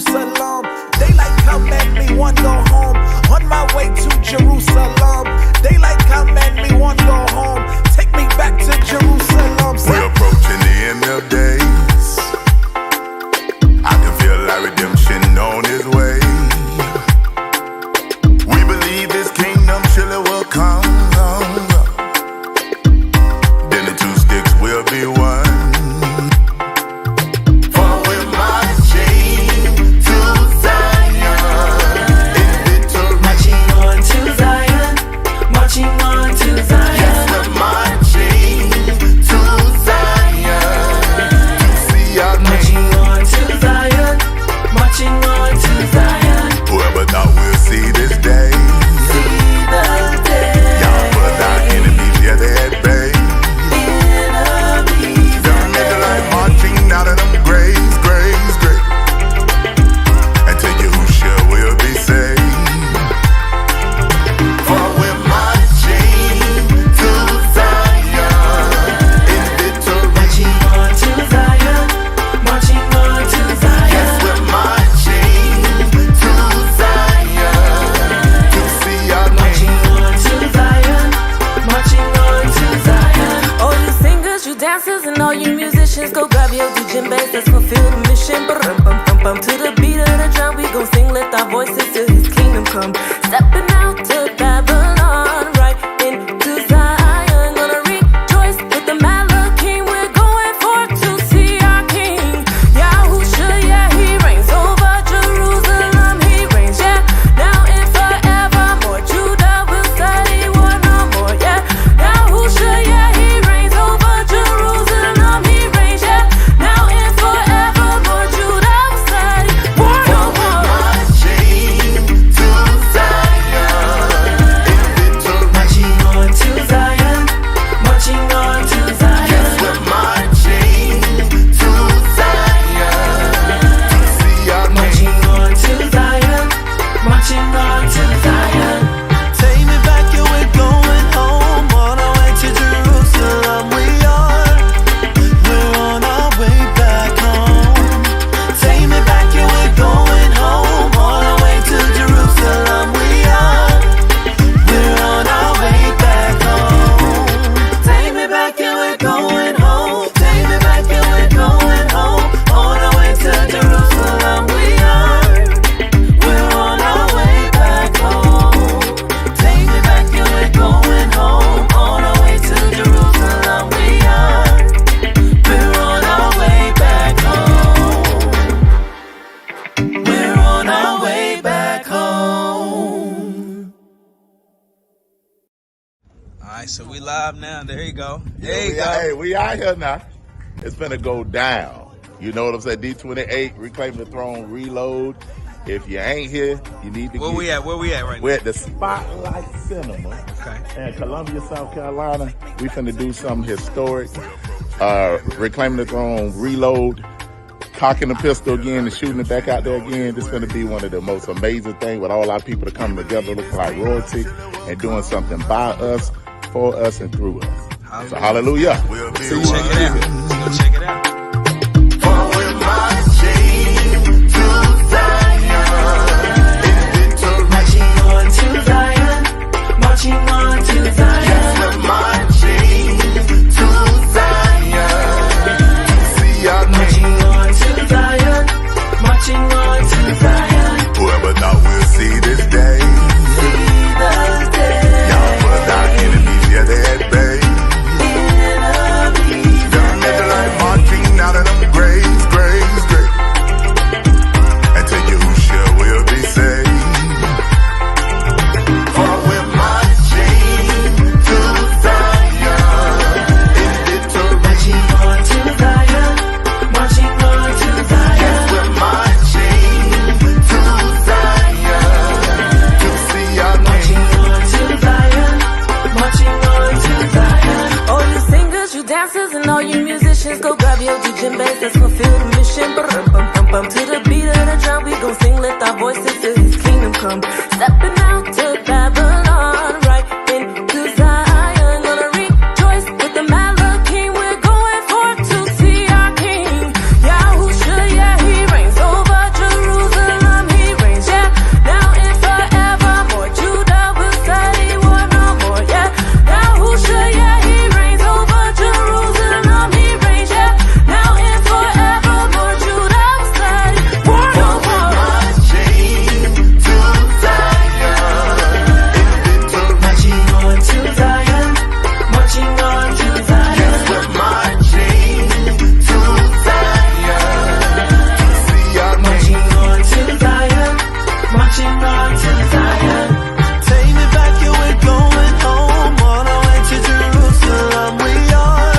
Jerusalem. Daylight come and me one go home. On my way to Jerusalem. Daylight come and me one go home. Take me back to Jerusalem. We're approaching the end of days. I can feel like redemption on its way. We believe this kingdom surely will come. Then the two sticks will be one. Go grab your DJ bass, let's fulfill the mission. Bum to the beat of the drum, we gon' sing, lift our voices till His kingdom come. Stepping out to Babylon, right into Zion, gonna rejoice with the Malach King. We're going forth to see our King. Yahusha, yeah, He reigns over Jerusalem. He reigns, yeah, now and forevermore. Judah will study war no more, yeah. Yahusha, yeah, He reigns over Jerusalem. He reigns, yeah, now and forevermore. Judah will study war no more. Marching to Zion, Marching on to Zion, yes, we're marching to Zion to see our marching on to Zion, marching on to Zion. Take me back, yeah, we're going home. On our way to Jerusalem, we're on our way back home. Take me back, yeah, we're going home. On our way to Jerusalem, we're on our way back home. Take me back, yeah, we're going home. Take me back, yeah, we're going home. On our way to Jerusalem, we're on our way back home. Take me back, yeah, we're going home. On our way to Jerusalem, we're on our way back home. We're on our way back home. Alright, so we live now. There you go. There you go. Hey, we out here now. It's finna go down. You know what I'm saying? D28, Reclaim the Throne, Reload. If you ain't here, you need to Where get we at? Where we at right We're at the Spotlight Cinema Okay. in Columbia, South Carolina. We finna do something historic. Reclaiming the Throne, Reload, cocking the pistol again and shooting it back out there again. This is going to be one of the most amazing things with all our people to come together, looking like royalty and doing something by us, for us, and through us. So hallelujah. See you. Check it out. Let's go check it out. Marching on to Zion. Yes, we're marching to Zion to see our Marching on to Zion. Marching on to Zion. Whoever thought we'll see this day, See the day. y'all put our enemies, yeah, they at bay. Enemies. They're like marching out of them graves, graves, graves. And tell you who sure will be saved. For we're marching to Zion in victory. Marching on to Zion. Marching on to Zion. Yes, we're marching to Zion to see our Marching King. on to Zion. Marching on to Zion. All you singers, you dancers, and all you musicians, go grab your DJ bass, let's fulfill the mission. Bum to the beat of the drum, we gon' sing, lift our voices till His kingdom come. Stepping out to Babylon, right into Zion, gonna rejoice with the Malach King. We're going forth to see our King. Yahusha, yeah, He reigns over Jerusalem. marching on to Zion. Take me back, yeah, we're going home. On our way to Jerusalem, we are.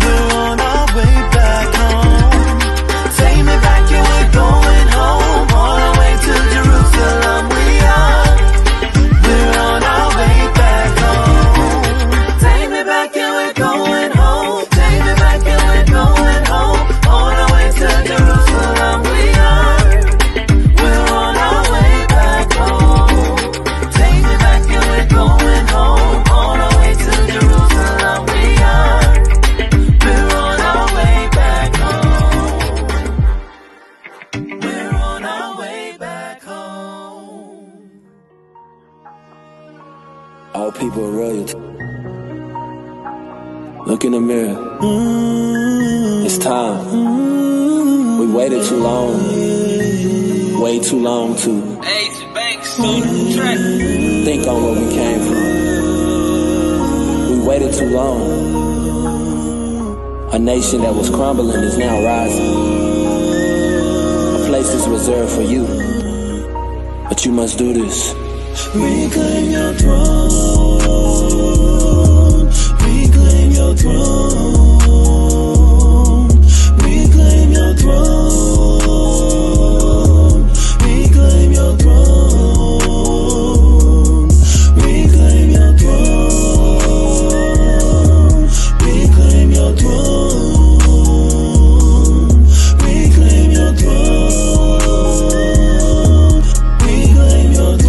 We're on our way back home. Take me back, yeah, we're going home. On our way to Jerusalem, we are. We're on our way back home. Take me back, yeah, we're going home. Take me back, yeah, we're going home. On our way to Jerusalem, we are. We're on our way back home. Take me back, yeah, we're going home. On our way to Jerusalem, we are. We're on our way back home. We're on our way back home. All people are royalty. Look in the mirror. It's time. We waited too long. Way too long to think on where we came from. We waited too long. A nation that was crumbling is now rising. A place is reserved for you. But you must do this. Reclaim your throne. Reclaim your throne. Reclaim your throne. Reclaim your throne. Reclaim your throne. Reclaim your throne. Reclaim your throne. Reclaim your throne. Reclaim your throne.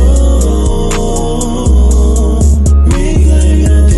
Reclaim your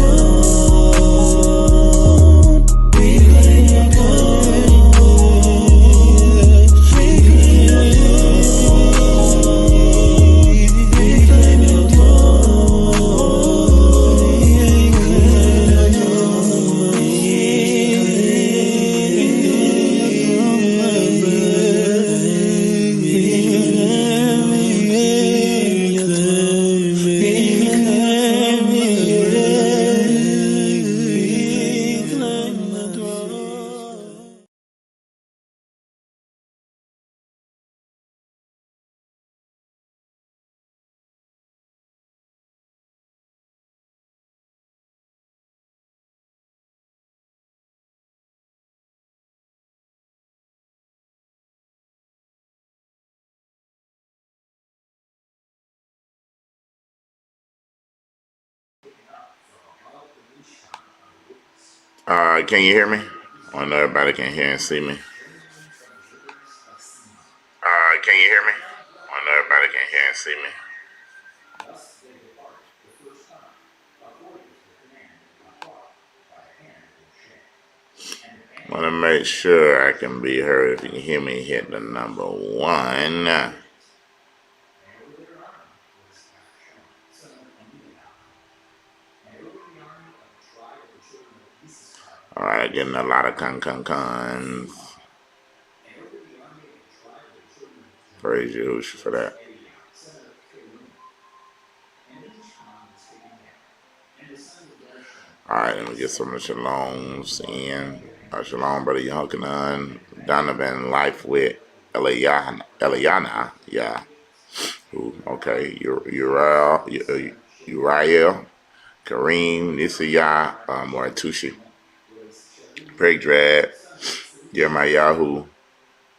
Can you hear me? I know everybody can hear and see me. Can you hear me? I know everybody can hear and see me. Want to make sure I can be heard. If you can hear me, hit the number 1. All right, getting a lot of cons. Praise you for that. All right, let me get some of the shaloms in. Shalom, brother Yohanan, Donovan, Life with Eliana, yeah. Ooh, okay, Uriel, Kareem, Nisiyah, Moratushi, Craig Dredd, Jeremiah,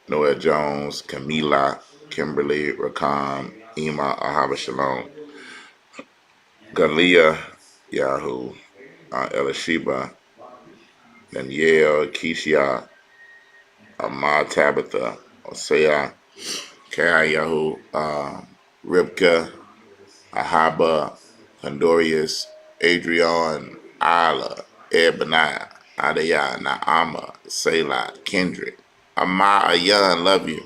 Noel Jones, Camila, Kimberly, Rakam, Ima, Ahaba Shalom, Galia, Yahoo, Elisheba, Danielle, Keisha, Ahmad, Tabitha, Osea, Kayahu, Ribka, Ahaba, Condorius, Adrian, Isla, Ebaniah, Adaya, Naama, Selah, Kendrick. Ama Ayan, love you.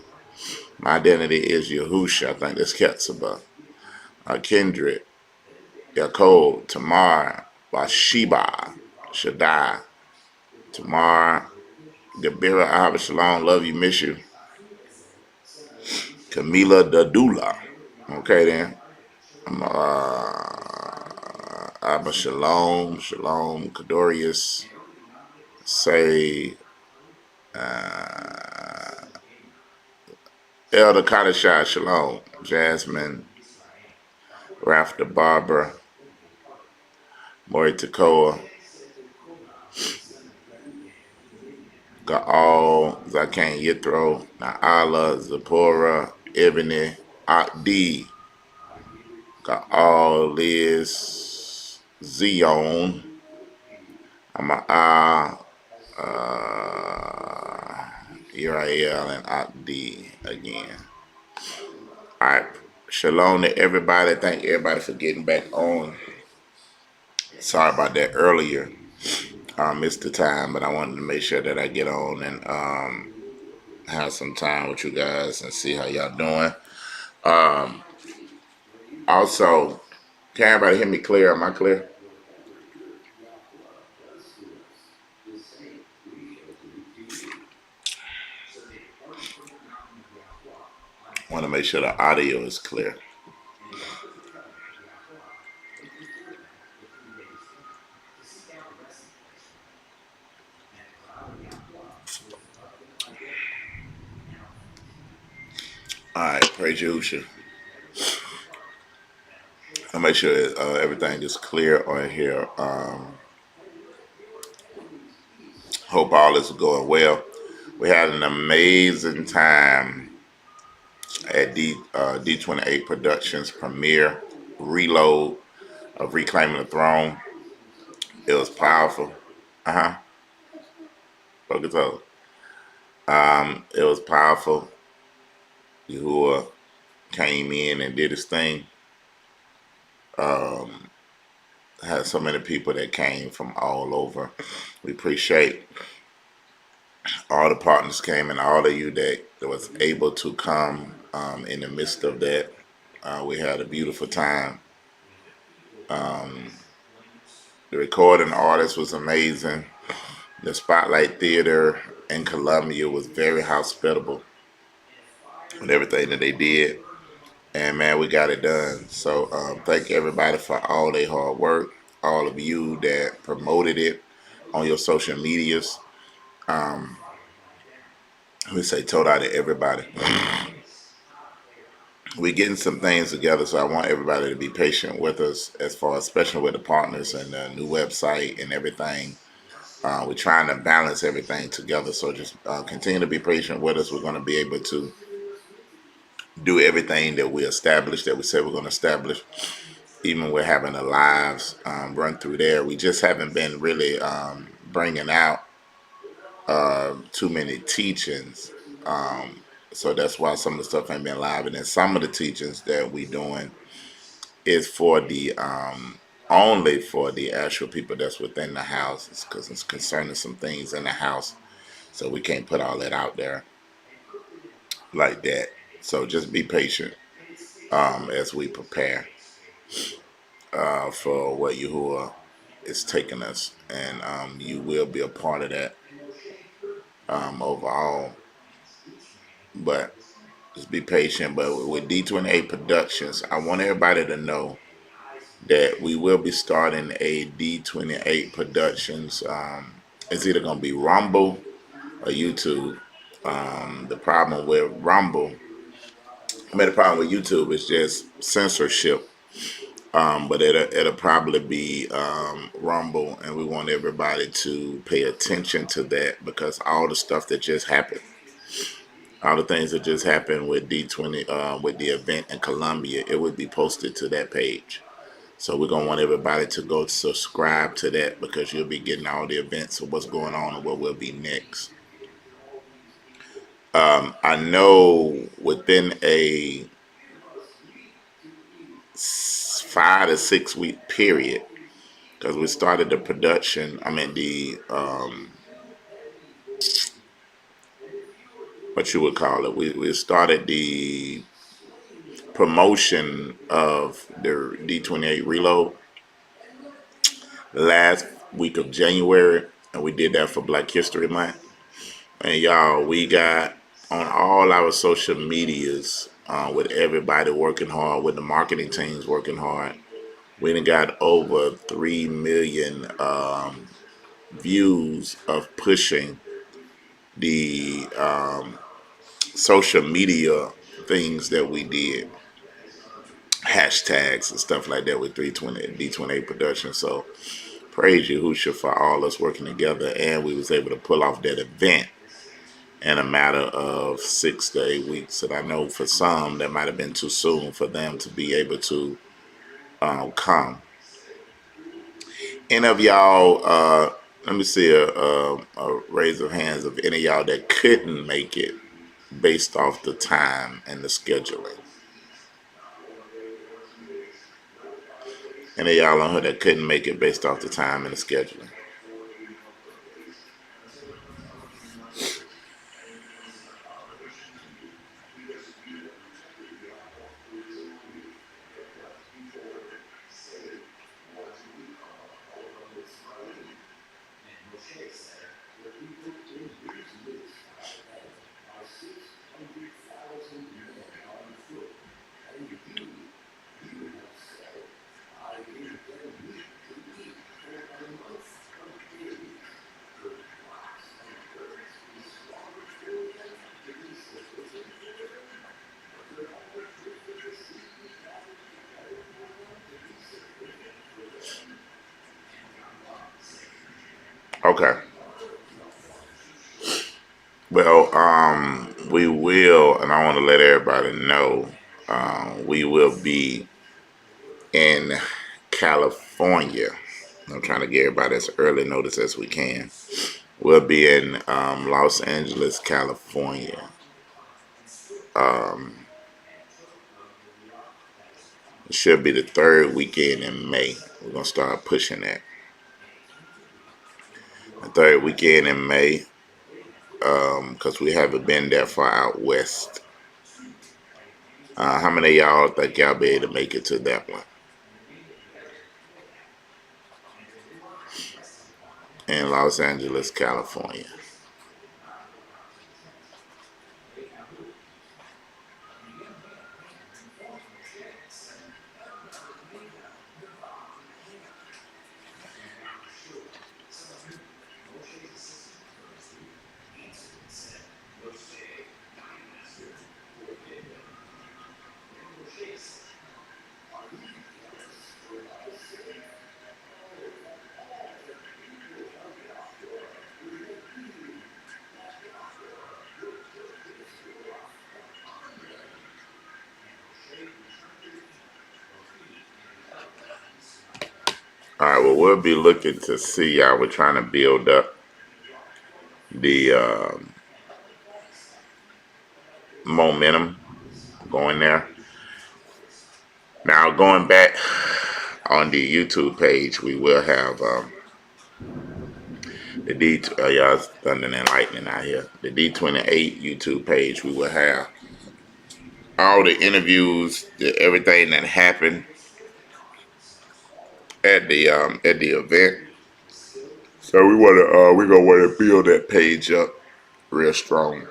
My identity is Yahusha. I think that's Ketzaba. Kendrick, Yaakov, Tamar, Bathsheba, Shaddai, Tamar, Gabira, Ahaba Shalom, love you, miss you. Camila Dadula. Okay then. Abba Shalom, Shalom, Kadorius, say Elder Kadishah Shalom, Jasmine, Rafta Barbara, Maury Takoa, Gaal, Zakan Yithro, Naala, Zipporah, Ebony, Akdi, Gaal, Liz, Zion, Ama'a, Uriel, and Akdi again. All right. Shalom to everybody. Thank everybody for getting back on. Sorry about that earlier. I missed the time, but I wanted to make sure that I get on and have some time with you guys and see how y'all doing. Also, can everybody hear me clear? Am I clear? Want to make sure the audio is clear. All right, praise Yahusha. I'll make sure everything is clear on here. Hope all is going well. We had an amazing time at D28 Productions premiere reload of Reclaiming the Throne. It was powerful. Focus on. It was powerful. Yahuwah came in and did his thing. Had so many people that came from all over. We appreciate all the partners came and all of you that was able to come in the midst of that. We had a beautiful time. The recording artist was amazing. The Spotlight Theater in Columbia was very hospitable with everything that they did. And man, we got it done. So thank everybody for all their hard work. All of you that promoted it on your social medias. We say total to everybody. We're getting some things together, so I want everybody to be patient with us as far as, especially with the partners and the new website and everything. We're trying to balance everything together, so just continue to be patient with us. We're going to be able to do everything that we established, that we said we're going to establish. Even we're having the lives run through there. We just haven't been really bringing out too many teachings. So that's why some of the stuff ain't been live. And then some of the teachings that we doing is for the only for the actual people that's within the house, because it's concerning some things in the house. So we can't put all that out there like that. So just be patient as we prepare for what Yahuwah is taking us. And you will be a part of that overall. But just be patient. But with D28 Productions, I want everybody to know that we will be starting a D28 Productions. It's either going to be Rumble or YouTube. The problem with Rumble, the problem with YouTube is just censorship. But it'll probably be Rumble, and we want everybody to pay attention to that, because all the stuff that just happened, all the things that just happened with D20, with the event in Columbia, it would be posted to that page. So we're going to want everybody to go subscribe to that, because you'll be getting all the events of what's going on and what will be next. I know within a 5 to 6 week period, because we started the production, what you would call it, we started the promotion of the D28 Reload last week of January, and we did that for Black History Month. And y'all, we got on all our social medias, with everybody working hard, with the marketing teams working hard. We done got over 3 million views of pushing the social media things that we did, hashtags and stuff like that with 320 D28 production. So praise Yahusha for all us working together, and we was able to pull off that event in a matter of 6 to 8 weeks. And I know for some that might have been too soon for them to be able to come. Any of y'all, let me see a raise of hands of any of y'all that couldn't make it based off the time and the scheduling. Any of y'all on here that couldn't make it based off the time and the scheduling. Okay. Well, we will, and I want to let everybody know, we will be in California. I'm trying to get everybody as early notice as we can. We'll be in Los Angeles, California. It should be the third weekend in May. We're going to start pushing that. The third weekend in May, because we haven't been that far out west. How many of y'all think y'all be able to make it to that one? In Los Angeles, California. All right, well, we'll be looking to see y'all. We're trying to build up the momentum going there. Now, going back on the YouTube page, we will have the y'all thunder and lightning out here. The D28 YouTube page, we will have all the interviews, everything that happened at the event. So we're gonna want to build that page up real strong.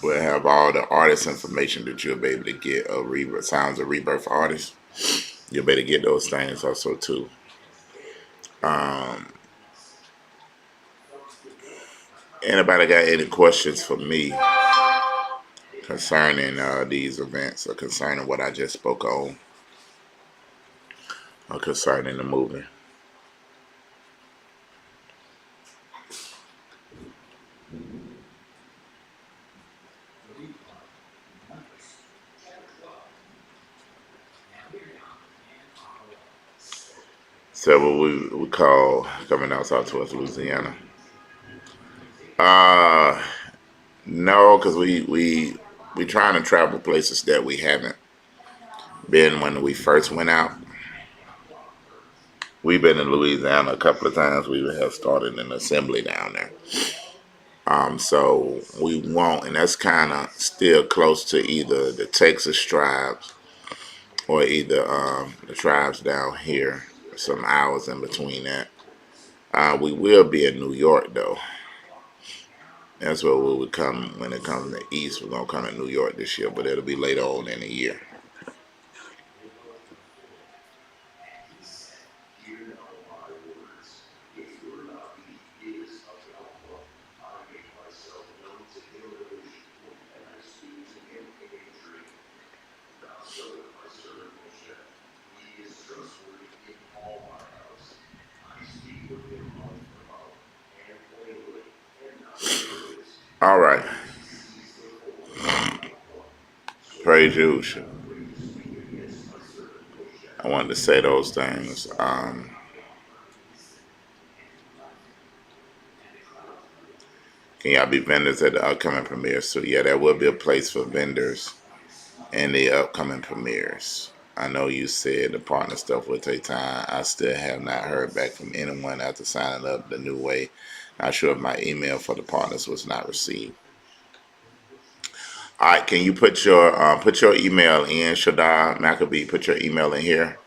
We'll have all the artist information that you'll be able to get. Sounds of Rebirth artists. You'll be able to get those things also too. Anybody got any questions for me concerning these events or concerning what I just spoke on or concerning the movement? So what we call coming out southwest Louisiana. No, because we trying to travel places that we haven't been when we first went out. We've been in Louisiana a couple of times. We have started an assembly down there. So we won't, and that's kind of still close to either the Texas tribes or either the tribes down here. Some hours in between that. We will be in New York though. That's where we would come when it comes to the East. We're gonna come to New York this year, but it'll be later on in the year. All right. Praise you. I wanted to say those things. Can y'all be vendors at the upcoming premieres? So yeah, there will be a place for vendors in the upcoming premieres. I know you said the partner stuff will take time. I still have not heard back from anyone after signing up the new way. Not sure if my email for the partners was not received. All right, can you put your email in, Shadar Maccabee? Put your email in here,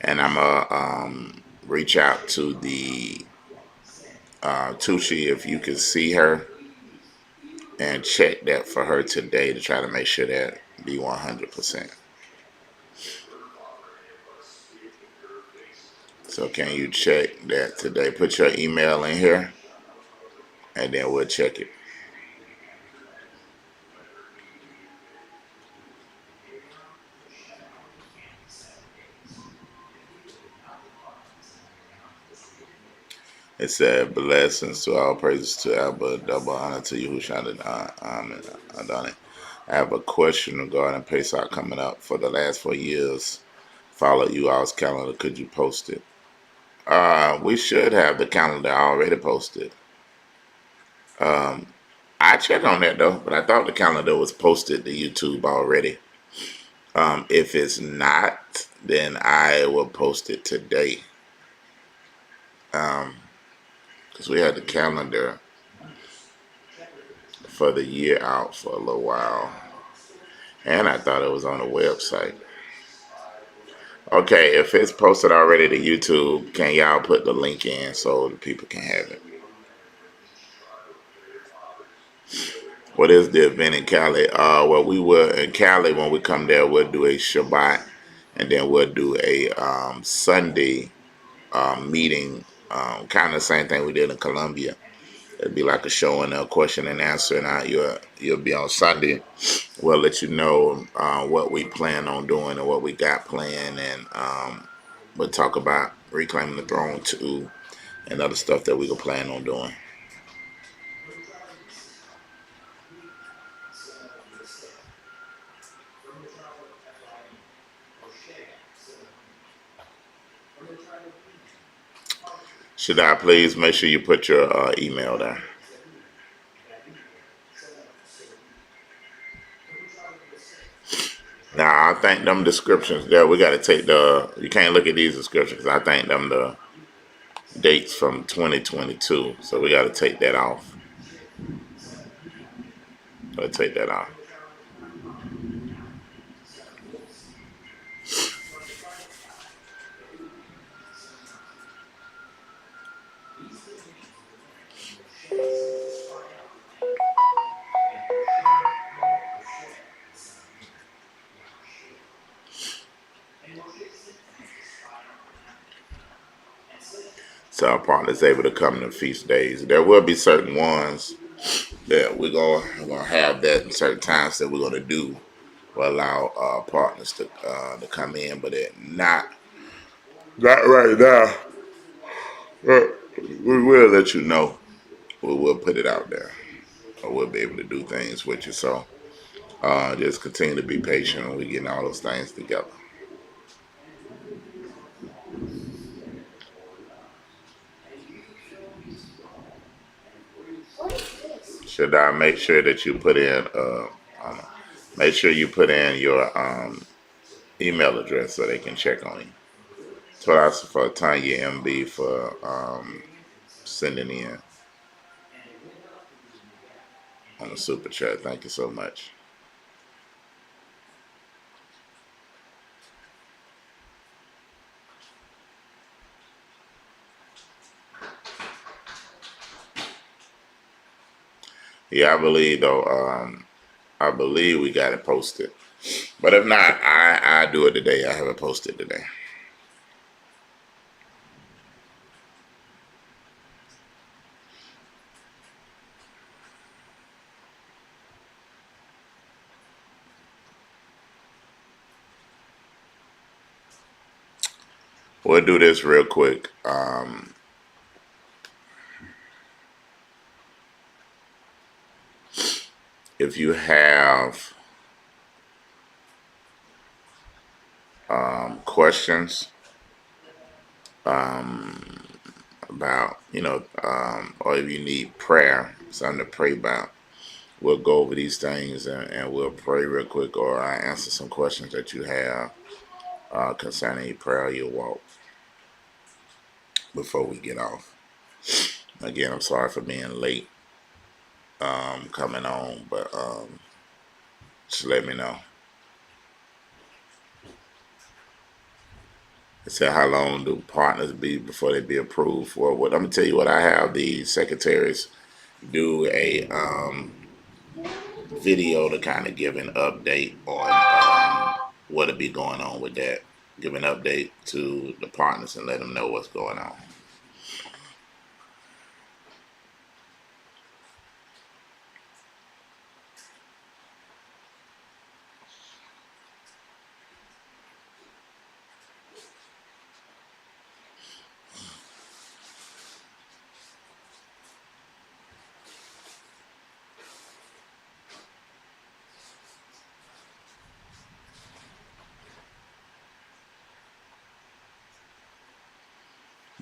and I'm gonna reach out to the Tushi if you can see her and check that for her today to try to make sure that be 100%. So can you check that today? Put your email in here, and then we'll check it. It said, blessings to all praises to Abba, double honor to you who shouted done it. I have a question regarding Pesach coming up. For the last 4 years, followed you all's calendar. Could you post it? We should have the calendar already posted. I checked on that though, but I thought the calendar was posted to YouTube already. If it's not, then I will post it today. Because we had the calendar for the year out for a little while. And I thought it was on the website. Okay, if it's posted already to YouTube, can y'all put the link in so the people can have it? What is the event in Cali? Well, we will in Cali when we come there. We'll do a Shabbat, and then we'll do a Sunday meeting. Kind of the same thing we did in Colombia. It'd be like a show and a question and answer, and you'll be on Sunday. We'll let you know what we plan on doing and what we got planned, and we'll talk about reclaiming the throne too, and other stuff that we can plan on doing. Should I please make sure you put your email there? Now, I think them descriptions there, we got to take you can't look at these descriptions. I think them the dates from 2022. So we got to take that off. Let's take that off. So our partner's able to come to feast days. There will be certain ones that we're gonna have that in certain times that we're gonna do. Will allow partners to come in, but it not right now. We will let you know. We will put it out there. Or we'll be able to do things with you. So just continue to be patient when we getting all those things together. Should I make sure that you put in? Make sure you put in your email address so they can check on you. $12 for Tanya MB for sending in on the super chat. Thank you so much. Yeah, I believe though. I believe we got it posted, but if not, I do it today. I have it posted today. We'll do this real quick. If you have questions about, or if you need prayer, something to pray about, we'll go over these things and we'll pray real quick, or I answer some questions that you have concerning your prayer or your walk before we get off. Again, I'm sorry for being late coming on, but just let me know. It said, how long do partners be before they be approved? Well, I'm gonna tell you what I have the secretaries do a video to kind of give an update on what'll be going on with that. Give an update to the partners and let them know what's going on.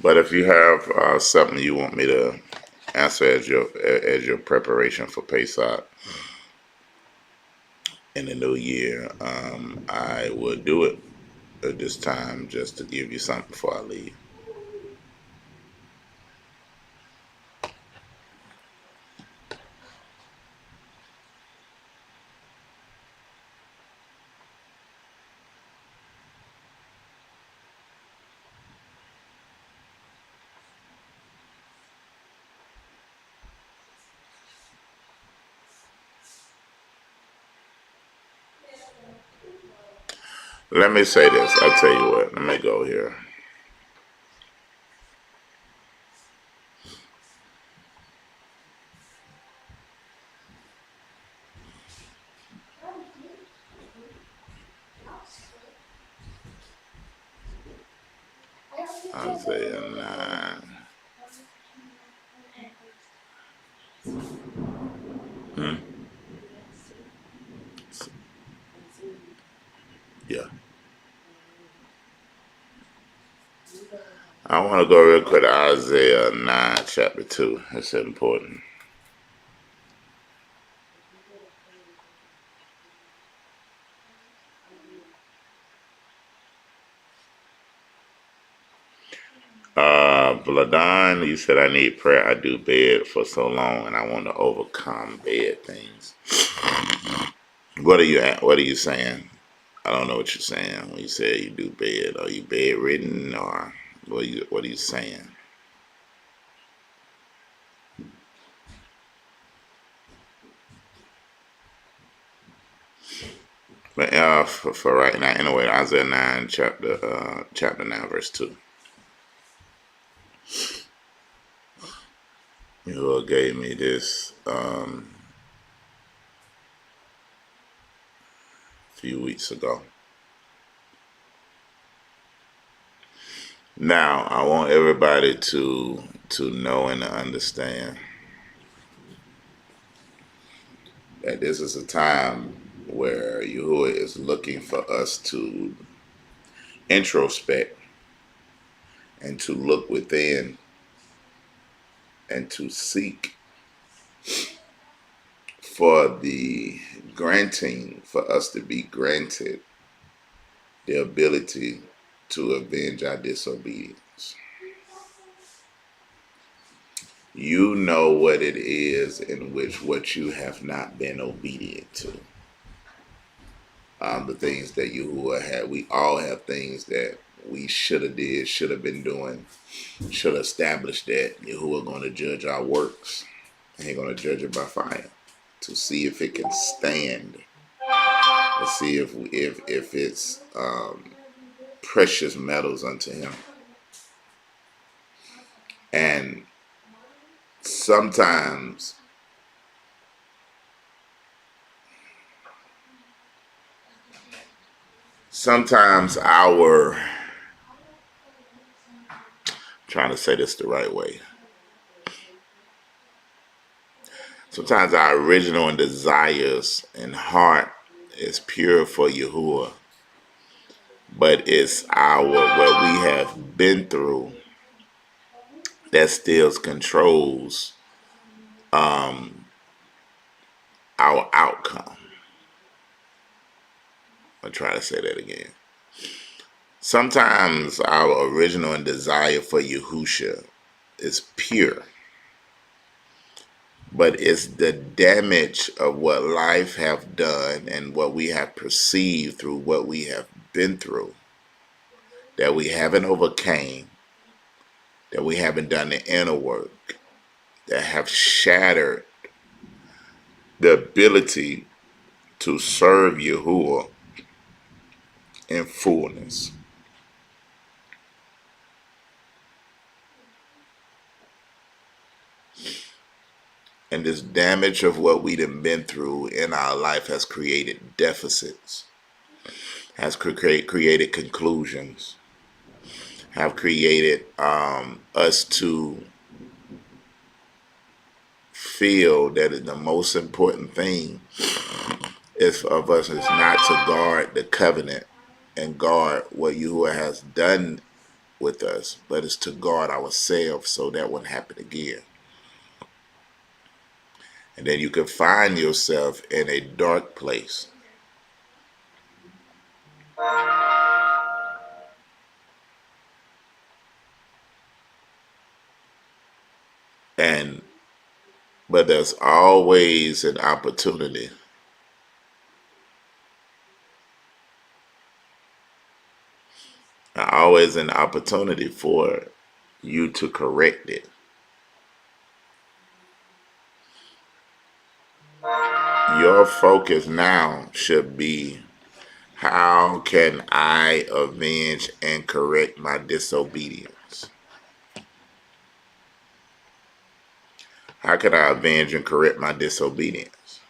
But if you have something you want me to answer as your preparation for Pesach in the new year, I will do it at this time just to give you something before I leave. Let me say this. I'll tell you what. Let me go here. Isaiah 9. Yeah. I want to go real quick to Isaiah 9, chapter 2. That's important. Vladon, you said I need prayer. I do bed for so long and I want to overcome bed things. What are you at? What are you saying? I don't know what you're saying when you say you do bed. Are you bedridden or what are you saying? But for right now, anyway, Isaiah 9, chapter 9, verse 2. Yahuwah gave me this few weeks ago. Now, I want everybody to know and to understand that this is a time where Yahuwah is looking for us to introspect and to look within and to seek for the granting, for us to be granted the ability to avenge our disobedience. You know what it is in which what you have not been obedient to. The things that Yahuwah had, we all have things that we should have did, should have been doing, should have established that Yahuwah going to judge our works. And He's going to judge it by fire to see if it can stand, to see if it's precious metals unto Him. And sometimes our trying to say this the right way. Sometimes our original and desires and heart is pure for Yahuwah, but it's our what we have been through that still controls our outcome. I'll try to say that again. Sometimes our original and desire for Yahusha is pure, but it's the damage of what life have done and what we have perceived through what we have been through that we haven't overcame, that we haven't done the inner work, that have shattered the ability to serve Yahuwah in fullness. And this damage of what we've been through in our life has created deficits, has created conclusions, have created us to feel that the most important thing is of us is not to guard the covenant and guard what Yahuwah has done with us, but it's to guard ourselves so that won't happen again. And then you can find yourself in a dark place. But there's always an opportunity. Always an opportunity for you to correct it. Your focus now should be, how can I avenge and correct my disobedience? How can I avenge and correct my disobedience?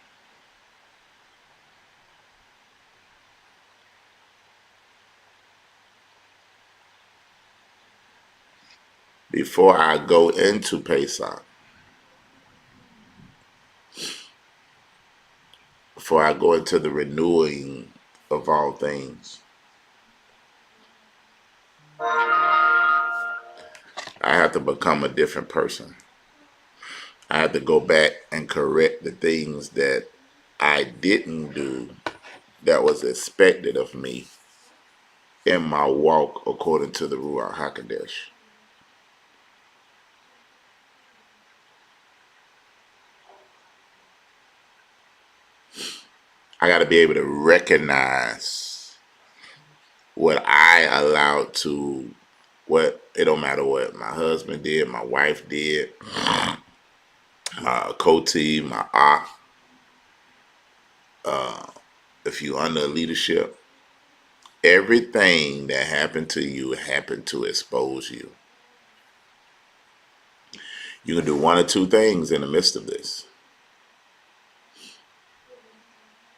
Before I go into Pesach, before I go into the renewing of all things, I have to become a different person. I have to go back and correct the things that I didn't do that was expected of me in my walk according to the Ruach HaKodesh. I got to be able to recognize what I allowed to, it don't matter what my husband did, my wife did, my co-t, my aunt, if you under leadership, everything that happened to you happened to expose you. You can do one or two things in the midst of this.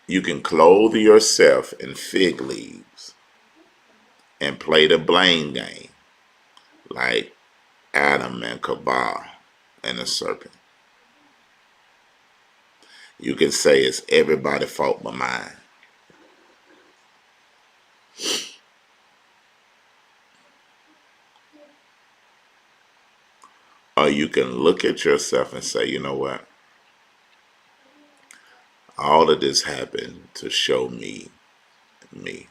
You can clothe yourself in fig leaves and play the blame game like Adam and Kabal and the serpent. You can say it's everybody's fault but mine. Or you can look at yourself and say, you know what? All of this happened to show me me.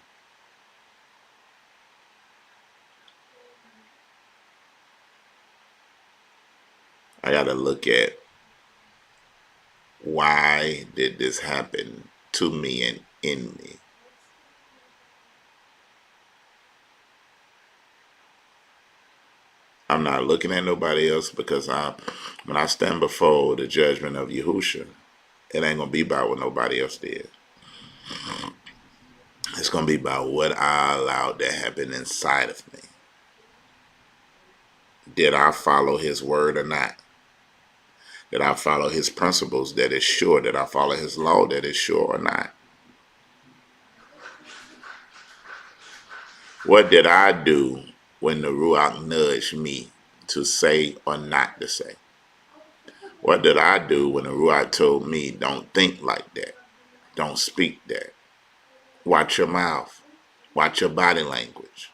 I got to look at, why did this happen to me and in me? I'm not looking at nobody else, because when I stand before the judgment of Yahusha, it ain't going to be about what nobody else did. It's going to be about what I allowed to happen inside of me. Did I follow his word or not? Did I follow his principles that is sure? Did I follow his law that is sure or not? What did I do when the Ruach nudged me to say or not to say? What did I do when the Ruach told me, don't think like that, don't speak that, watch your mouth, watch your body language?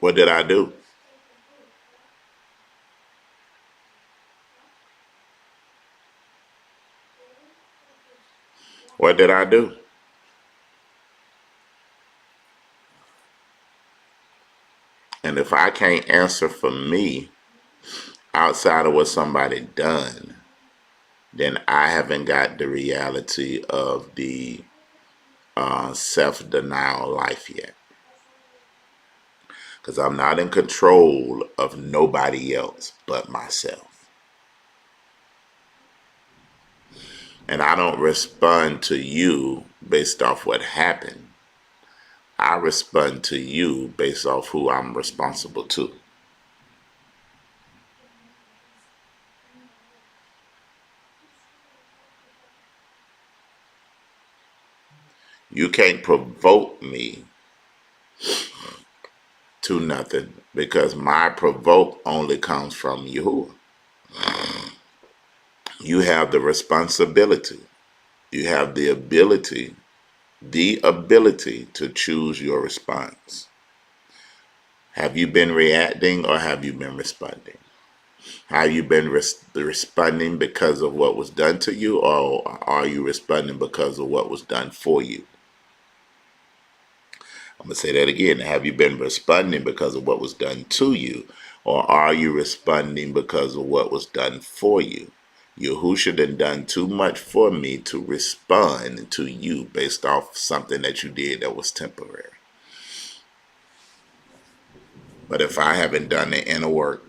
What did I do? What did I do? And if I can't answer for me outside of what somebody done, then I haven't got the reality of the self-denial life yet. Because I'm not in control of nobody else but myself. And I don't respond to you based off what happened. I respond to you based off who I'm responsible to. You can't provoke me to nothing because my provoke only comes from you. You have the responsibility. You have the ability to choose your response. Have you been reacting or have you been responding? Have you been responding because of what was done to you, or are you responding because of what was done for you? I'm going to say that again. Have you been responding because of what was done to you, or are you responding because of what was done for you? Yahusha done too much for me to respond to you based off something that you did that was temporary. But if I haven't done the inner work,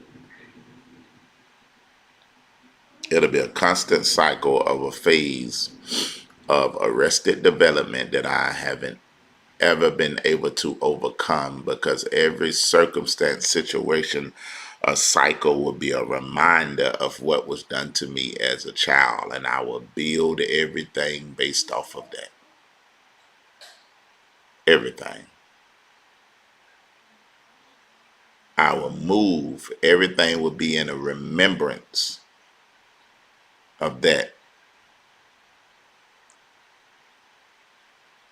it'll be a constant cycle of a phase of arrested development that I haven't ever been able to overcome, because every circumstance, situation, a cycle will be a reminder of what was done to me as a child, and I will build everything based off of that. Everything. I will move. Everything will be in a remembrance of that.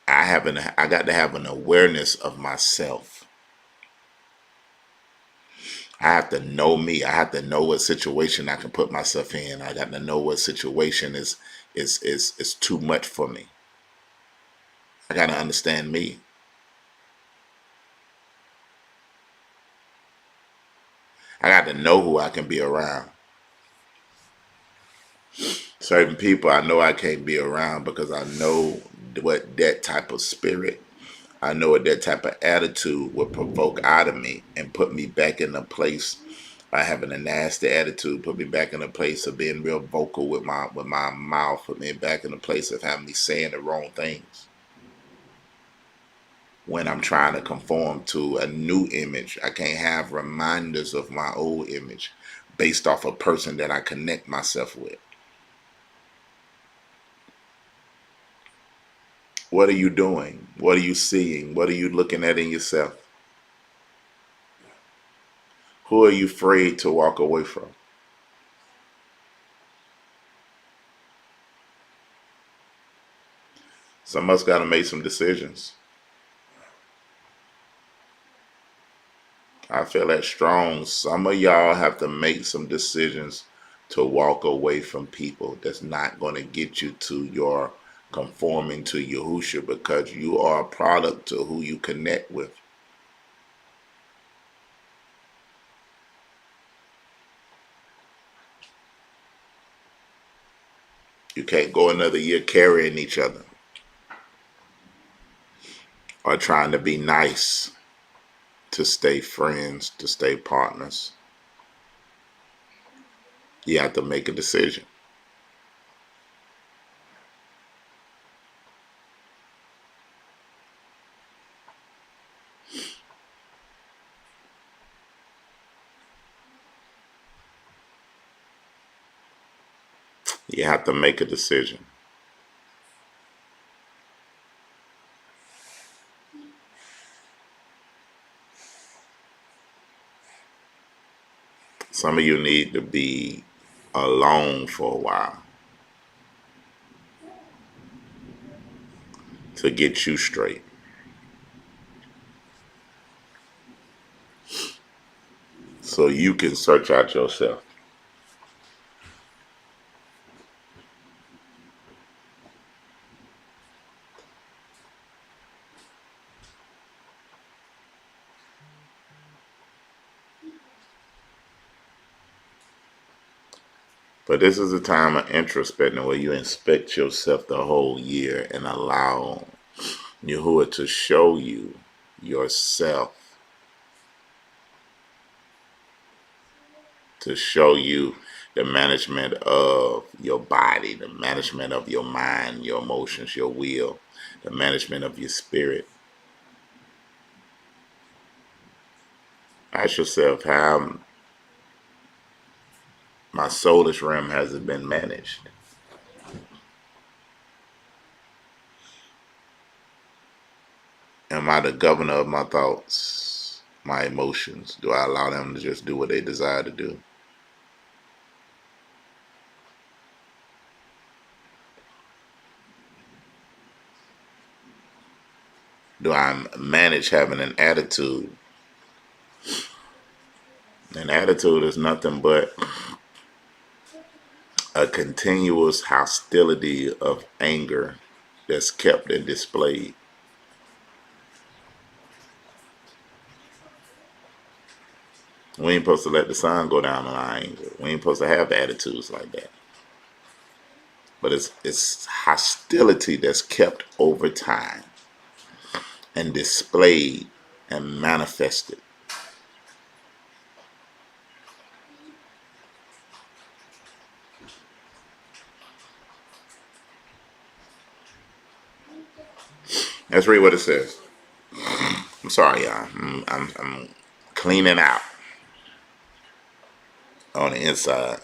I got to have an awareness of myself. I have to know me. I have to know what situation I can put myself in. I got to know what situation is too much for me. I got to understand me. I got to know who I can be around. Certain people I know I can't be around because I know what that type of spirit, I know what that type of attitude would provoke out of me and put me back in a place of having a nasty attitude, put me back in a place of being real vocal with my mouth, put me back in a place of having me saying the wrong things. When I'm trying to conform to a new image, I can't have reminders of my old image based off a person that I connect myself with. What are you doing? What are you seeing? What are you looking at in yourself? Who are you afraid to walk away from? Some of us got to make some decisions. I feel that strong. Some of y'all have to make some decisions to walk away from people that's not going to get you to your conforming to Yahusha, because you are a product to who you connect with. You can't go another year carrying each other or trying to be nice to stay friends, to stay partners. You have to make a decision. You have to make a decision. Some of you need to be alone for a while to get you straight. So you can search out yourself. But this is a time of introspecting where you inspect yourself the whole year and allow Yahuwah to show you yourself, to show you the management of your body, the management of your mind, your emotions, your will, the management of your spirit. Ask yourself, how my soulish realm has it been managed? Am I the governor of my thoughts, my emotions? Do I allow them to just do what they desire to do? Do I manage having an attitude? An attitude is nothing but a continuous hostility of anger that's kept and displayed. We ain't supposed to let the sun go down on our anger. We ain't supposed to have attitudes like that. But it's hostility that's kept over time and displayed and manifested. Let's read what it says. I'm sorry, y'all. I'm cleaning out on the inside.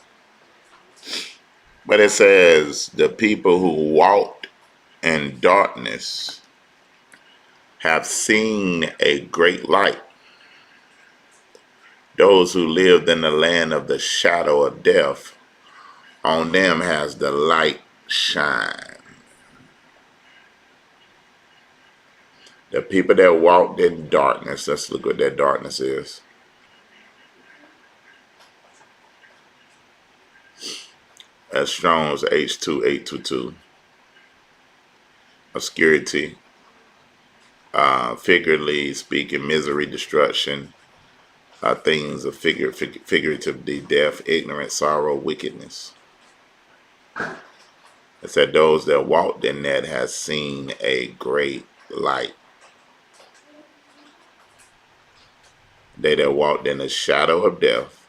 But it says, the people who walked in darkness have seen a great light. Those who lived in the land of the shadow of death, on them has the light shine. The people that walked in darkness, let's look what that darkness is. That's Strong's H2822. Obscurity, figuratively speaking, misery, destruction, things of figuratively, death, ignorance, sorrow, wickedness. It said those that walked in that has seen a great light. They that walked in the shadow of death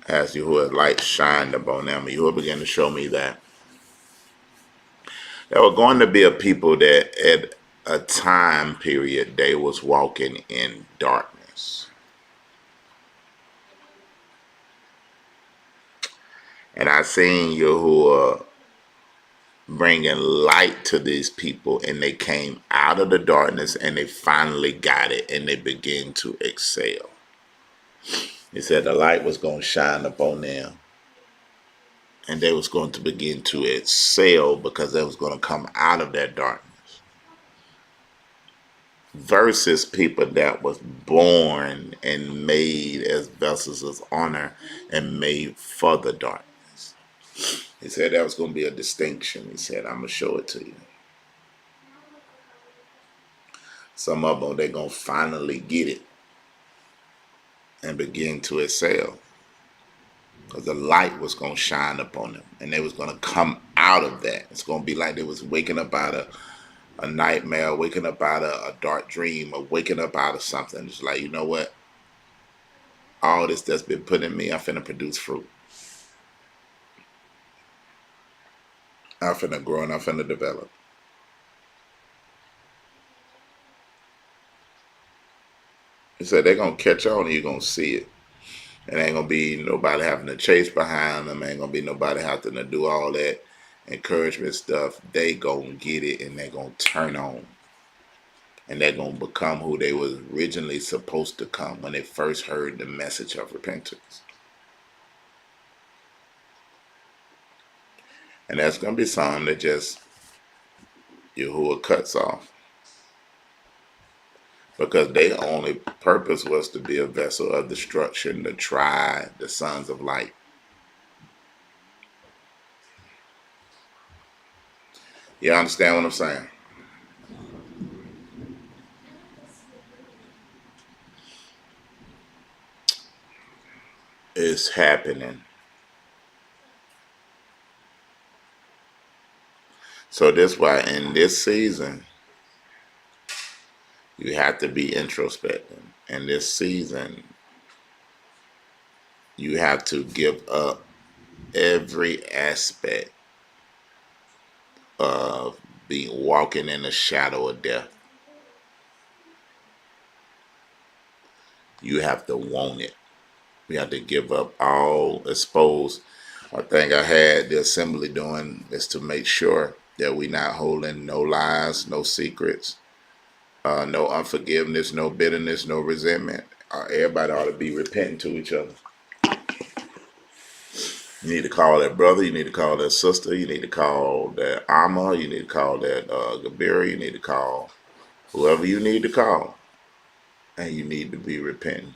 as Yahuwah's light shined upon them. Yahuwah began to show me that there were going to be a people that at a time period they was walking in darkness. And I seen Yahuwah bringing light to these people, and they came out of the darkness and they finally got it and they began to excel. He said the light was going to shine upon them and they was going to begin to excel because they was going to come out of that darkness. Versus people that was born and made as vessels of honor and made for the darkness. He said that was going to be a distinction. He said, I'm going to show it to you. Some of them, they're going to finally get it and begin to excel. Because the light was going to shine upon them. And they was going to come out of that. It's going to be like they was waking up out of a nightmare, waking up out of a dark dream, or waking up out of something. It's like, you know what? All this that's been put in me, I'm finna produce fruit. I'm finna grow and I'm finna develop. He said they're going to catch on and you're going to see it. It ain't going to be nobody having to chase behind them. Ain't going to be nobody having to do all that encouragement stuff. They going to get it and they going to turn on. and they're going to become who they was originally supposed to come when they first heard the message of repentance. And that's going to be something that just Yahuwah cuts off. Because their only purpose was to be a vessel of destruction, to try the sons of light. You understand what I'm saying? It's happening. So that's why in this season, you have to be introspecting. In this season, you have to give up every aspect of being walking in the shadow of death. You have to want it. We have to give up all exposed. I think I had the assembly doing is to make sure that we're not holding no lies, no secrets, no unforgiveness, no bitterness, no resentment. Everybody ought to be repenting to each other. You need to call that brother. You need to call that sister. You need to call that Amma. You need to call that Gabira. You need to call whoever you need to call. And you need to be repenting.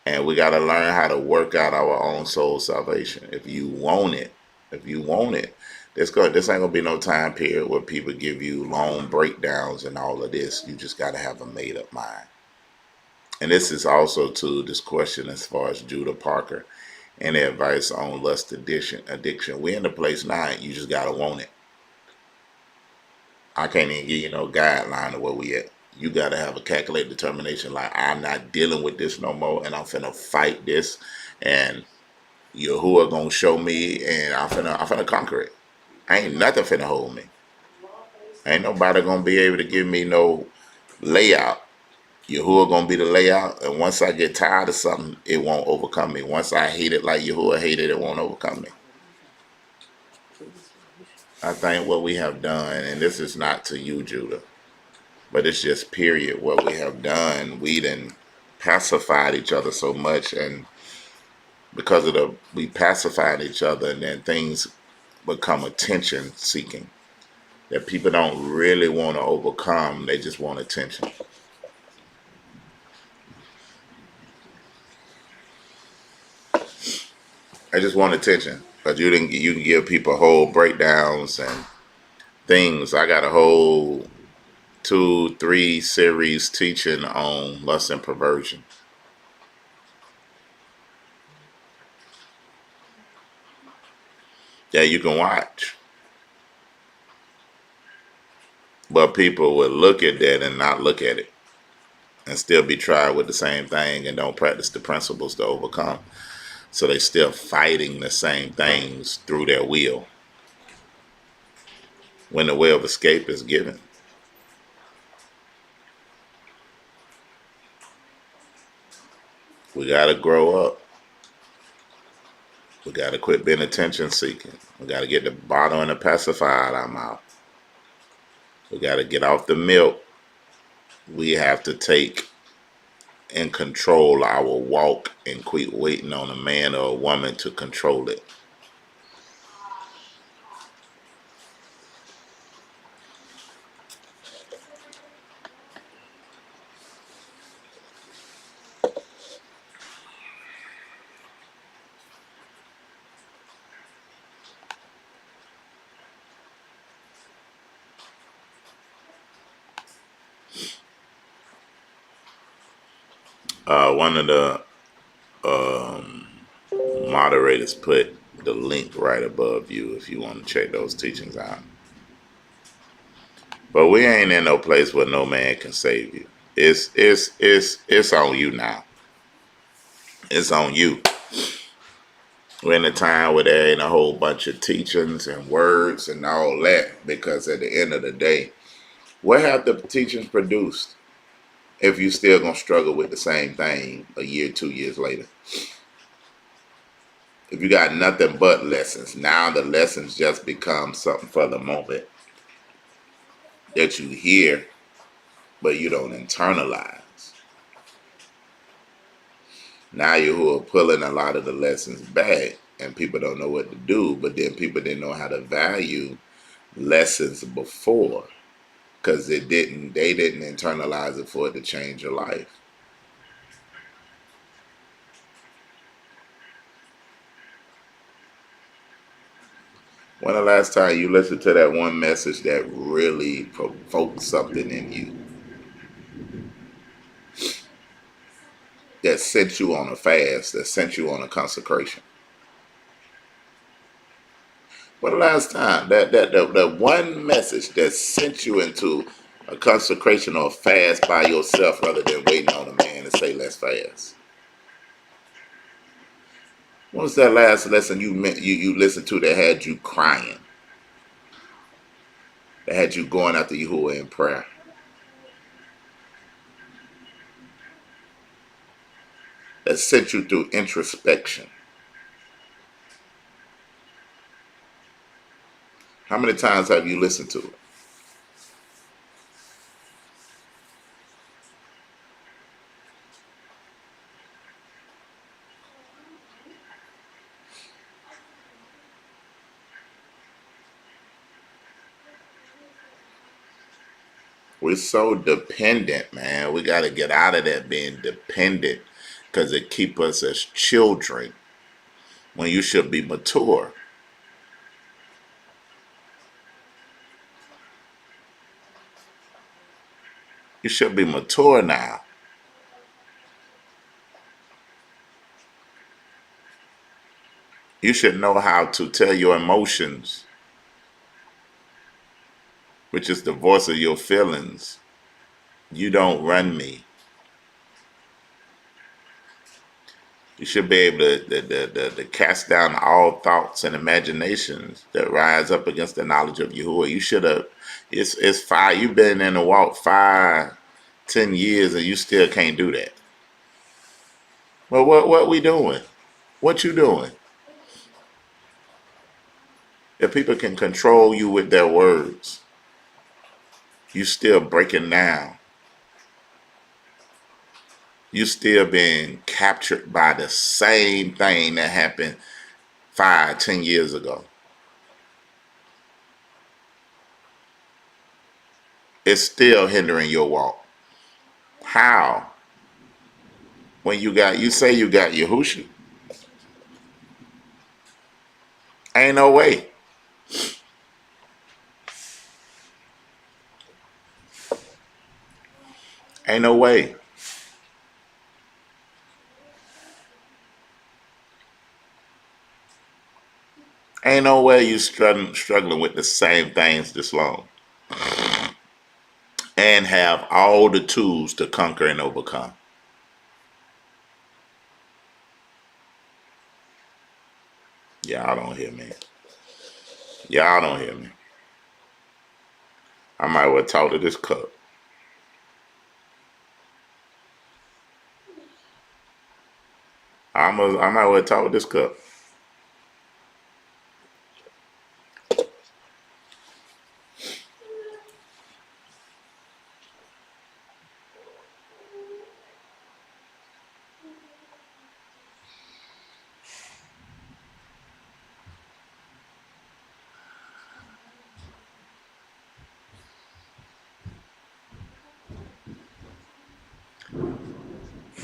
And we got to learn how to work out our own soul salvation. If you want it, this ain't gonna be no time period where people give you long breakdowns and all of this. You just got to have a made up mind. And this is also to this question as far as Judah Parker and advice on lust addiction. We're in the place now. You just got to want it. I can't even give you no guideline of where we at. You got to have a calculated determination like, I'm not dealing with this no more, and I'm finna fight this, and Yahuwah gonna show me, and I'm finna conquer it. Ain't nothing finna hold me. Ain't nobody gonna be able to give me no layout. Yahuwah gonna be the layout, and once I get tired of something, it won't overcome me. Once I hate it like Yahuwah hated it, won't overcome me. I think what we have done, and this is not to you, Judah, but it's just period. What we have done, we done pacified each other so much, and because of we pacified each other, and then things become attention seeking that people don't really want to overcome. They just want attention. I just want attention, but you can give people whole breakdowns and things. I got a whole 2-3 series teaching on lust and perversion. Yeah, you can watch. But people would look at that and not look at it and still be tried with the same thing and don't practice the principles to overcome. So they still fighting the same things through their will when the way of escape is given. We got to grow up. We got to quit being attention seeking. We got to get the bottle and the pacifier out of our mouth. We got to get off the milk. We have to take and control our walk and quit waiting on a man or a woman to control it. One of the moderators put the link right above you if you want to check those teachings out. But we ain't in no place where no man can save you. It's on you now. It's on you. We're in a time where there ain't a whole bunch of teachings and words and all that, because at the end of the day, what have the teachings produced if you still gonna struggle with the same thing a year, 2 years later? If If you got nothing but lessons, now the lessons just become something for the moment that you hear, but you don't internalize. Now you who are pulling a lot of the lessons back, and people don't know what to do, but then people didn't know how to value lessons before because they didn't internalize it for it to change your life. When the last time you listened to that one message that really provoked something in you, that sent you on a fast, that sent you on a consecration? When the last time that one message that sent you into a consecration or a fast by yourself rather than waiting on a man to say let's fast? What was that last lesson you listened to that had you crying? That had you going after Yahuwah in prayer? That sent you through introspection? How many times have you listened to it? We're so dependent, man. We got to get out of that being dependent because it keeps us as children when you should be mature. You should be mature now. You should know how to tell your emotions, which is the voice of your feelings. You don't run me. You should be able to cast down all thoughts and imaginations that rise up against the knowledge of Yahuwah. You should have. It's 5. You've been in the walk 5, 10 years, and you still can't do that. Well, what we doing? What you doing? If people can control you with their words, you still breaking down. You still being captured by the same thing that happened 5, 10 years ago. It's still hindering your walk. How? When you say you got Yahusha, ain't no way. Ain't no way. Ain't no way you struggling with the same things this long and have all the tools to conquer and overcome. Y'all don't hear me. Y'all don't hear me. I might well talk to this cup. I might well talk to this cup.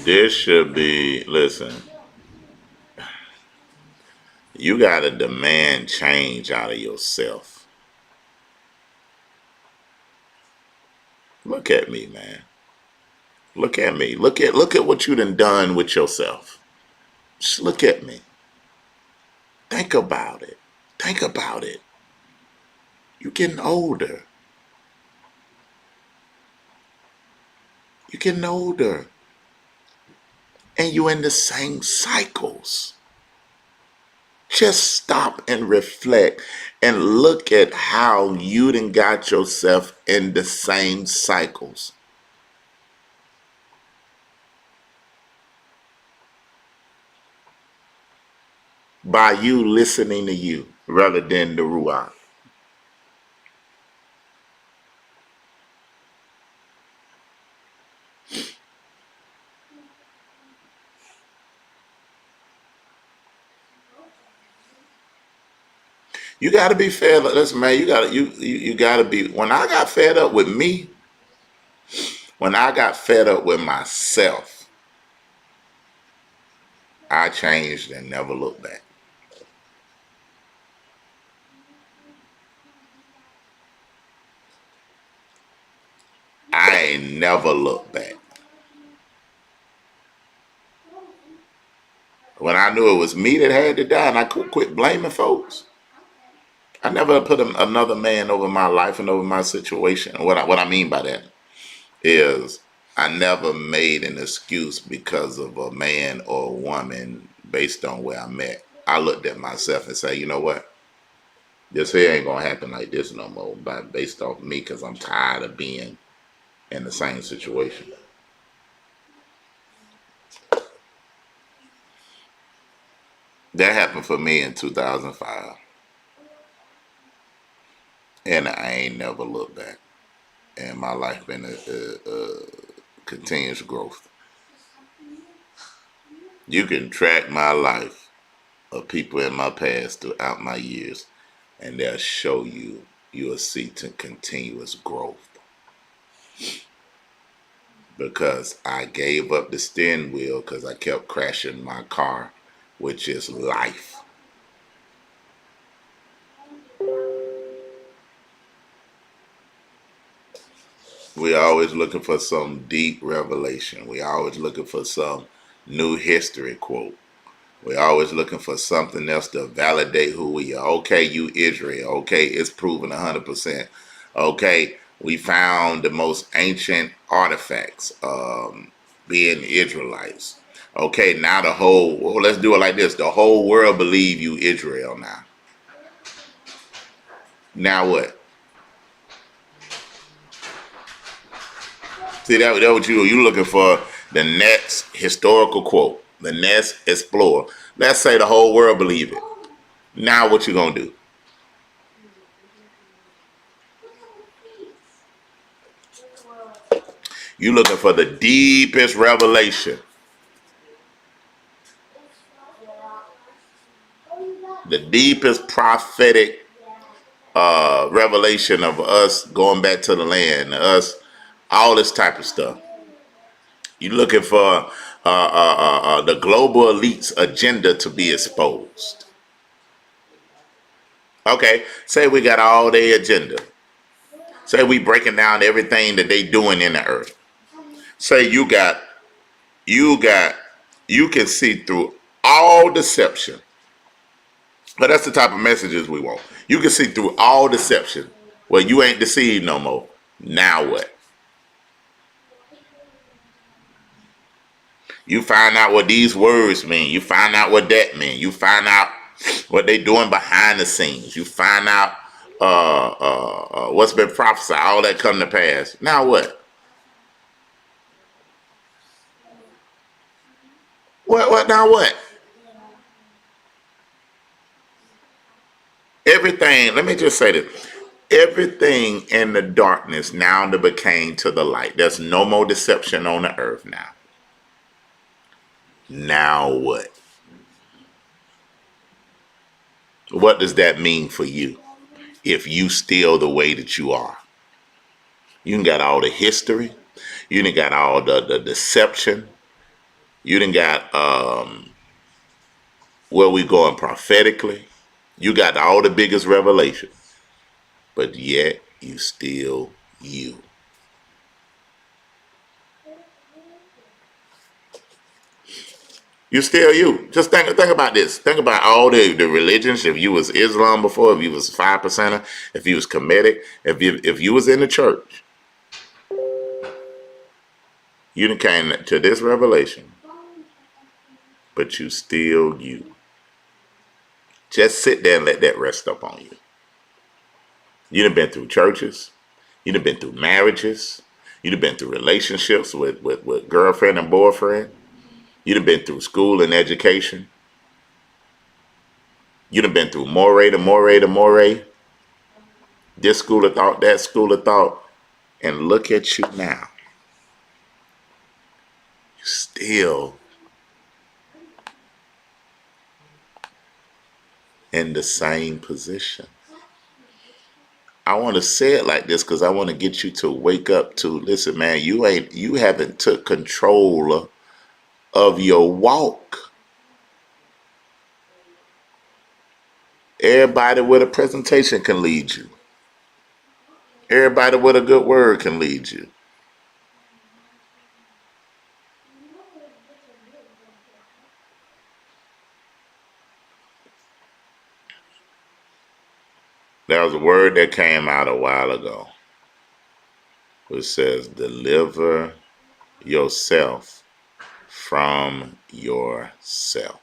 This should be, listen, you got to demand change out of yourself. Look at me, man. Look at me. Look at what you done with yourself. Just look at me. Think about it. Think about it. You're getting older. You're getting older. And you're in the same cycles. Just stop and reflect and look at how you done got yourself in the same cycles. by you listening to you rather than the Ruach. You got to be fed up. Listen, man, you got to be. When I got fed up with me, when I got fed up with myself, I changed and never looked back. I ain't never looked back. When I knew it was me that had to die, and I quit blaming folks. I never put another man over my life and over my situation. What I mean by that is I never made an excuse because of a man or a woman based on where I met. I looked at myself and say, you know what? This here ain't gonna happen like this no more, based off me, because I'm tired of being in the same situation. That happened for me in 2005, and I ain't never looked back. And my life been a continuous growth. You can track my life of people in my past throughout my years, and they'll show you'll see to continuous growth. Because I gave up the steering wheel because I kept crashing my car, which is life. We're always looking for some deep revelation. We're always looking for some new history quote. We're always looking for something else to validate who we are. Okay, you Israel. Okay, it's proven 100%. Okay, we found the most ancient artifacts, being Israelites. Okay, now let's do it like this. The whole world believe you Israel now. Now what? See, that what you looking for, the next historical quote, the next explorer. Let's say the whole world believe it. Now what you gonna do? You looking for the deepest revelation. The deepest prophetic revelation of us going back to the land, us, all this type of stuff. You looking for the global elite's agenda to be exposed. Okay, say we got all their agenda. Say we breaking down everything that they doing in the earth. Say you can see through all deception. But that's the type of messages we want. You can see through all deception. Well, you ain't deceived no more. Now what? You find out what these words mean. You find out what that means. You find out what they doing behind the scenes. You find out what's been prophesied. All that come to pass. Now what? What now what? Everything, let me just say this. Everything in the darkness now became to the light. There's no more deception on the earth now. Now what? What does that mean for you if you still the way that you are? You done got all the history. You done got all the deception. You done got where we going prophetically. You got all the biggest revelation. But yet you still you. You still you. Just think about this. Think about all the religions. If you was Islam before, if you was 5%er, if you was Kemetic, if you was in the church, you done came to this revelation. But you still you. Just sit there and let that rest up on you. You done been through churches. You done been through marriages. You done been through relationships with girlfriend and boyfriend. You done been through school and education. You done been through moray to moray to moray, this school of thought, that school of thought, and look at you now. You're still in the same position. I want to say it like this because I want to get you to wake up to, listen, man, you haven't took control of your walk. Everybody with a presentation can lead you. Everybody with a good word can lead you. There was a word that came out a while ago, which says, deliver yourself from yourself.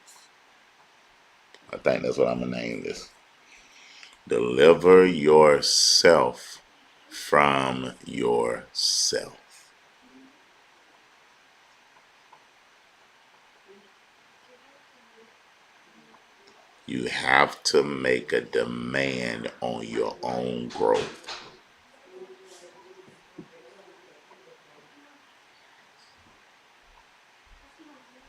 I think that's what I'm going to name this. Deliver yourself from yourself. You have to make a demand on your own growth.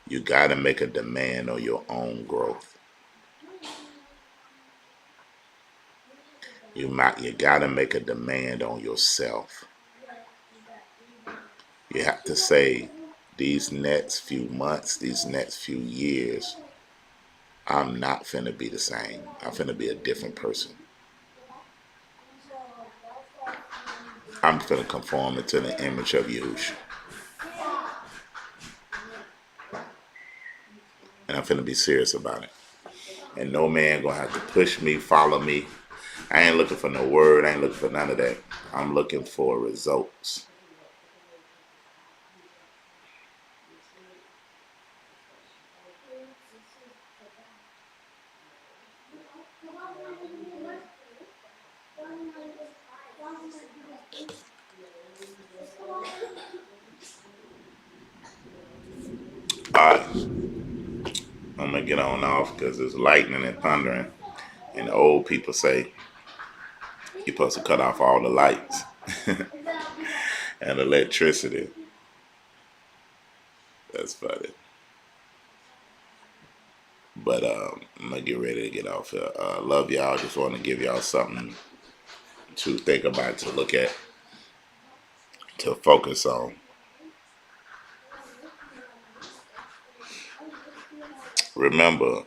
You got to make a demand on your own growth. You got to make a demand on yourself. You have to say, these next few months, these next few years, I'm not finna be the same. I'm finna be a different person. I'm finna conform into the image of Yahushua. And I'm finna be serious about it. And no man gonna have to push me, follow me. I ain't looking for no word. I ain't looking for none of that. I'm looking for results. Alright. I'm gonna get on off because it's lightning and thundering. And the old people say you're supposed to cut off all the lights and electricity. That's funny. But I'm gonna get ready to get off here. Love y'all. Just want to give y'all something to think about, to look at, to focus on. Remember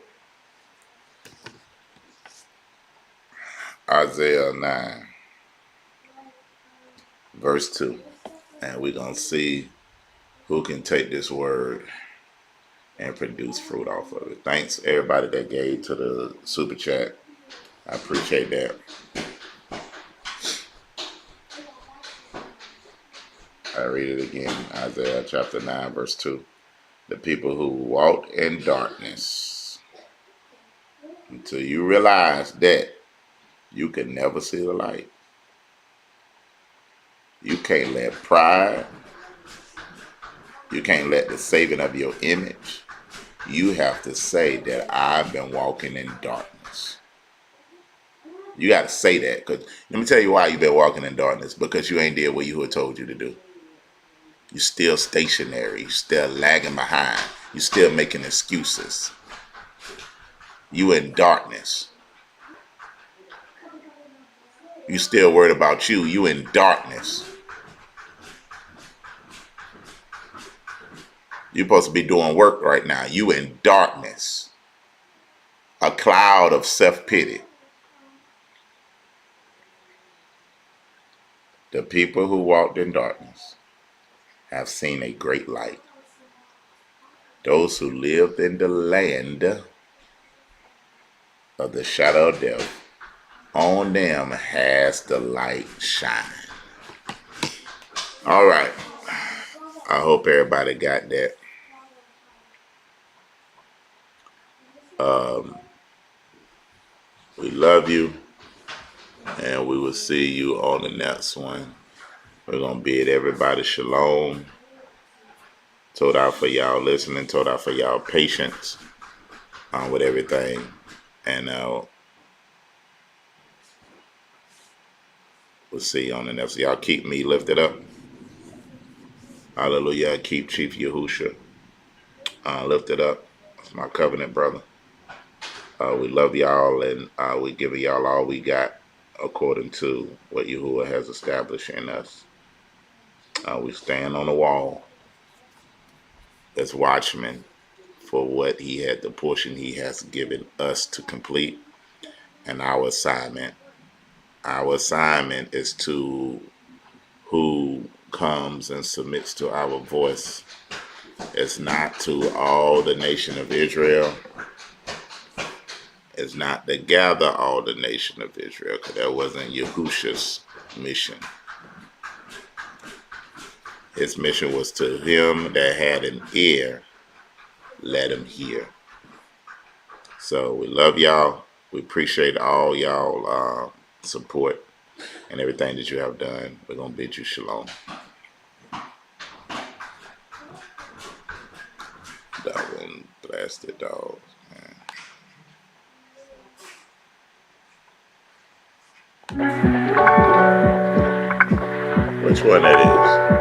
Isaiah 9, verse 2. And we're gonna see who can take this word and produce fruit off of it. Thanks everybody that gave to the super chat. I appreciate that. I read it again. Isaiah chapter 9, verse 2. The people who walked in darkness, until you realize that you can never see the light. You can't let pride, you can't let the saving of your image. You have to say that I've been walking in darkness. You got to say that, because let me tell you why you've been walking in darkness. Because you ain't did what you were told you to do. You're still stationary. You're still lagging behind. You're still making excuses. You in darkness. You still worried about you. You in darkness. You're supposed to be doing work right now. You in darkness. A cloud of self-pity. The people who walked in darkness have seen a great light. Those who lived in the land of the shadow of death, on them has the light shine. All right. I hope everybody got that. We love you, and we will see you on the next one. We're going to bid everybody shalom. Told out for y'all listening. Told out for y'all patience with everything. And we'll see on the next. Y'all keep me lifted up. Hallelujah. Keep Chief Yahusha lifted up. That's my covenant brother. We love y'all, and we give y'all all we got according to what Yahuwah has established in us. We stand on the wall as watchmen for what he had, the portion he has given us to complete, and our assignment. Our assignment is to who comes and submits to our voice. It's not to all the nation of Israel. It's not to gather all the nation of Israel, because that wasn't Yahusha's mission. His mission was to him that had an ear, let him hear. So we love y'all. We appreciate all y'all support and everything that you have done. We're going to bid you shalom. That one blasted dogs, man. Which one that is?